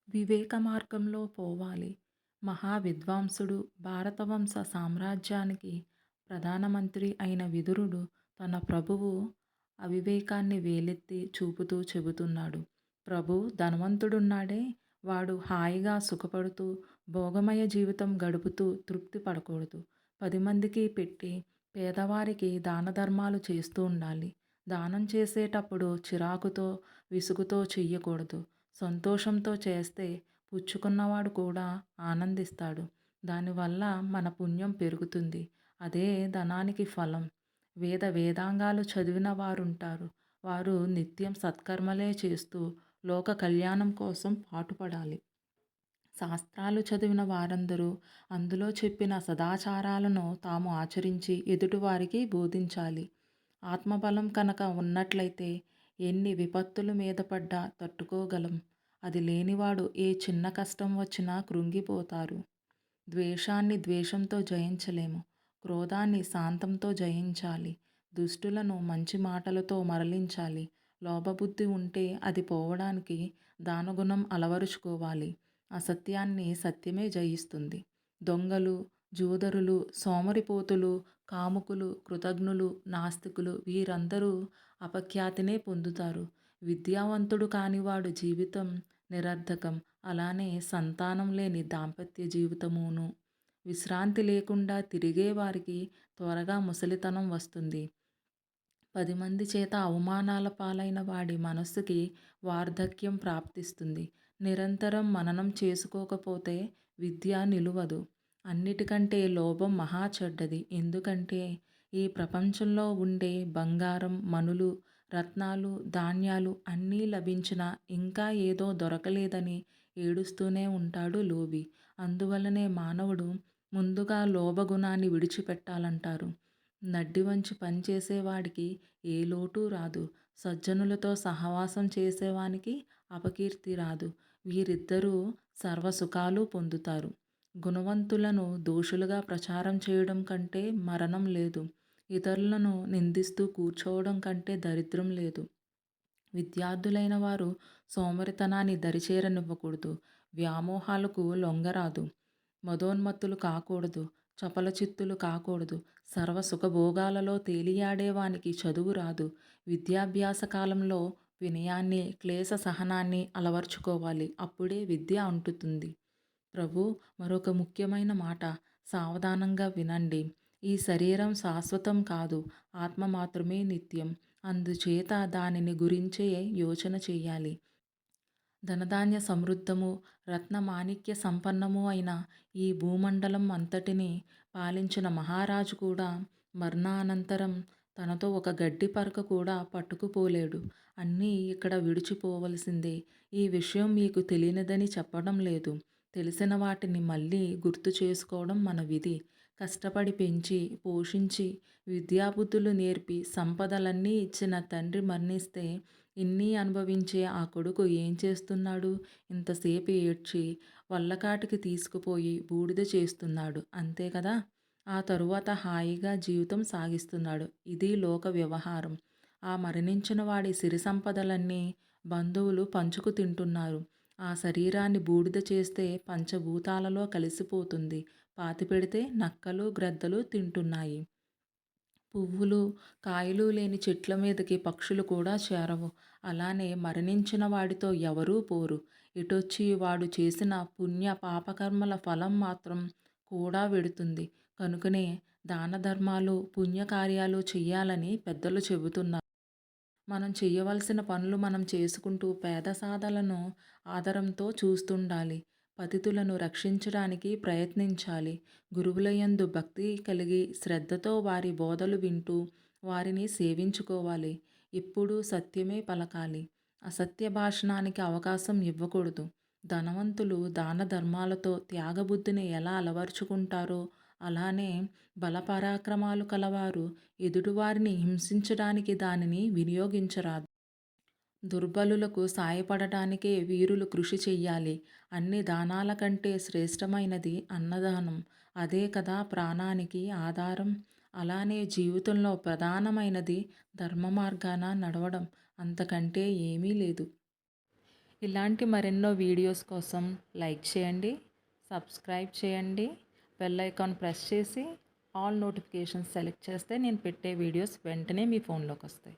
వివేక మార్గంలో పోవాలి. మహా విద్వాంసుడు, భారతవంశ సామ్రాజ్యానికి ప్రధానమంత్రి అయిన విదురుడు తన ప్రభువు అవివేకాన్ని వేలెత్తి చూపుతూ చెబుతున్నాడు. ప్రభూ, ధనవంతుడున్నాడే, వాడు హాయిగా సుఖపడుతూ భోగమయ జీవితం గడుపుతూ తృప్తి పడకూడదు. 10 మందికి పెట్టి పేదవారికి దానధర్మాలు చేస్తూ ఉండాలి. దానం చేసేటప్పుడు చిరాకుతో, విసుగుతో చెయ్యకూడదు. సంతోషంతో చేస్తే పుచ్చుకున్నవాడు కూడా ఆనందిస్తాడు. దానివల్ల మన పుణ్యం పెరుగుతుంది. అదే ధనానికి ఫలం. వేదాంగాలు చదివిన వారుంటారు. వారు నిత్యం సత్కర్మలే చేస్తూ లోక కళ్యాణం కోసం పాటుపడాలి. శాస్త్రాలు చదివిన వారందరూ అందులో చెప్పిన సదాచారాలను తాము ఆచరించి ఎదుటివారికి బోధించాలి. ఆత్మబలం కనుక ఉన్నట్లయితే ఎన్ని విపత్తులు మీద పడ్డా తట్టుకోగలం. అది లేనివాడు ఏ చిన్న కష్టం వచ్చినా కృంగిపోతారు. ద్వేషాన్ని ద్వేషంతో జయించలేము. క్రోధాన్ని శాంతంతో జయించాలి. దుష్టులను మంచి మాటలతో మరలించాలి. లోభబుద్ధి ఉంటే అది పోవడానికి దానగుణం అలవరుచుకోవాలి. అసత్యాన్ని సత్యమే జయిస్తుంది. దొంగలు, జూదరులు, సోమరిపోతులు, కాముకులు, కృతఘ్నులు, నాస్తికులు వీరందరూ అపఖ్యాతినే పొందుతారు. విద్యావంతుడు కానివాడు జీవితం నిరర్థకం. అలానే సంతానం లేని దాంపత్య జీవితమును. విశ్రాంతి లేకుండా తిరిగే వారికి త్వరగా ముసలితనం వస్తుంది. 10 మంది చేత అవమానాల పాలైన వాడి మనస్సుకి వార్ధక్యం ప్రాప్తిస్తుంది. నిరంతరం మననం చేసుకోకపోతే విద్య నిలువదు. అన్నిటికంటే లోభం మహా చెడ్డది. ఎందుకంటే ఈ ప్రపంచంలో ఉండే బంగారం, మణులు, రత్నాలు, ధాన్యాలు అన్నీ లభించినా ఇంకా ఏదో దొరకలేదని ఏడుస్తూనే ఉంటాడు లోభి. అందువల్లనే మానవుడు ముందుగా లోభగుణాన్ని విడిచిపెట్టాలంటారు. నడ్డి వంచి పనిచేసేవాడికి ఏ లోటు రాదు. సజ్జనులతో సహవాసం చేసేవానికి అపకీర్తి రాదు. వీరిద్దరూ సర్వసుఖాలు పొందుతారు. గుణవంతులను దోషులుగా ప్రచారం చేయడం కంటే మరణం లేదు. ఇతరులను నిందిస్తూ కూర్చోవడం కంటే దరిద్రం లేదు. విద్యార్థులైన వారు సోమరితనాన్ని దరిచేరనివ్వకూడదు. వ్యామోహాలకు లొంగరాదు. మదోన్మత్తులు కాకూడదు. చపలచిత్తులు కాకూడదు. సర్వసుఖభోగాలలో తేలియాడేవానికి చదువు రాదు. విద్యాభ్యాస కాలంలో వినయాన్ని, క్లేశ సహనాన్ని అలవర్చుకోవాలి. అప్పుడే విద్య అంటుతుంది. ప్రభు, మరొక ముఖ్యమైన మాట సావధానంగా వినండి. ఈ శరీరం శాశ్వతం కాదు. ఆత్మ మాత్రమే నిత్యం. అందుచేత దానిని గురించే యోచన చేయాలి. ధనధాన్య సమృద్ధము, రత్నమాణిక్య సంపన్నము అయిన ఈ భూమండలం అంతటిని పాలించిన మహారాజు కూడా మరణానంతరం తనతో ఒక గడ్డి పరక కూడా పట్టుకుపోలేడు. అన్నీ ఇక్కడ విడిచిపోవలసిందే. ఈ విషయం మీకు తెలియనిదని చెప్పడం లేదు. తెలిసిన వాటిని మళ్ళీ గుర్తు చేసుకోవడం మన విధి. కష్టపడి పెంచి, పోషించి, విద్యాబుద్ధులు నేర్పి, సంపదలన్నీ ఇచ్చిన తండ్రి మరణిస్తే ఇన్ని అనుభవించే ఆ కొడుకు ఏం చేస్తున్నాడు? ఇంతసేపు ఏడ్చి వల్లకాటికి తీసుకుపోయి బూడిద చేస్తున్నాడు. అంతే కదా! ఆ తరువాత హాయిగా జీవితం సాగిస్తున్నాడు. ఇది లోక వ్యవహారం. ఆ మరణించిన వాడి సిరి సంపదలన్నీ బంధువులు పంచుకు తింటున్నారు. ఆ శరీరాన్ని బూడిద చేస్తే పంచభూతాలలో కలిసిపోతుంది. పాతిపెడితే నక్కలు, గ్రద్దలు తింటున్నాయి. పువ్వులు, కాయలు లేని చెట్ల మీదకి పక్షులు కూడా చేరవు. అలానే మరణించిన వాడితో ఎవరూ పోరు. ఇటొచ్చి వాడు చేసిన పుణ్య పాపకర్మల ఫలం మాత్రం కూడా వెడుతుంది. కనుకనే దాన ధర్మాలు, పుణ్యకార్యాలు చెయ్యాలని పెద్దలు చెబుతున్నారు. మనం చెయ్యవలసిన పనులు మనం చేసుకుంటూ పేద సాధలను ఆదరంతో చూస్తుండాలి. పతితులను రక్షించడానికి ప్రయత్నించాలి. గురువులయందు భక్తి కలిగి శ్రద్ధతో వారి బోధలు వింటూ వారిని సేవించుకోవాలి. ఎప్పుడూ సత్యమే పలకాలి. అసత్య భాషణానికి అవకాశం ఇవ్వకూడదు. ధనవంతులు దాన ధర్మాలతో త్యాగబుద్ధిని ఎలా అలవర్చుకుంటారో అలానే బలపరాక్రమాలు కలవారు ఎదుటివారిని హింసించడానికి దానిని వినియోగించరాదు. దుర్బలులకు సాయపడటానికే వీరులు కృషి చెయ్యాలి. అన్ని దానాల కంటే శ్రేష్టమైనది అన్నదానం. అదే కదా ప్రాణానికి ఆధారం. అలానే జీవితంలో ప్రధానమైనది ధర్మ మార్గాన నడవడం. అంతకంటే ఏమీ లేదు. ఇలాంటి మరెన్నో వీడియోస్ కోసం లైక్ చేయండి, సబ్స్క్రైబ్ చేయండి, బెల్ ఐకాన్ ప్రెస్ చేసి ఆల్ నోటిఫికేషన్స్ సెలెక్ట్ చేస్తే నేను పెట్టే వీడియోస్ వెంటనే మీ ఫోన్లోకి వస్తాయి.